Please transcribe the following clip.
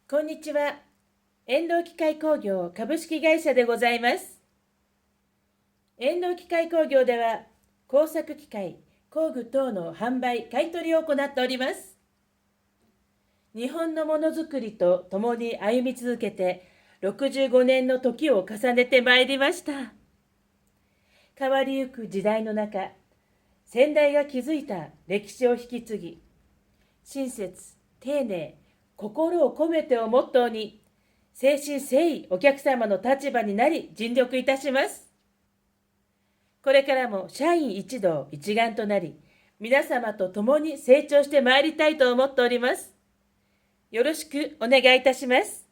こんにちは。遠藤機械工業株式会社でございます。遠藤機械工業では、工作機械、工具等の販売・買取を行っております。日本のものづくりと共に歩み続けて、65年の時を重ねてまいりました。変わりゆく時代の中、先代が築いた歴史を引き継ぎ、親切、丁寧、心を込めてをモットーに、誠心誠意お客様の立場になり尽力いたします。これからも社員一同一丸となり、皆様と共に成長してまいりたいと思っております。よろしくお願いいたします。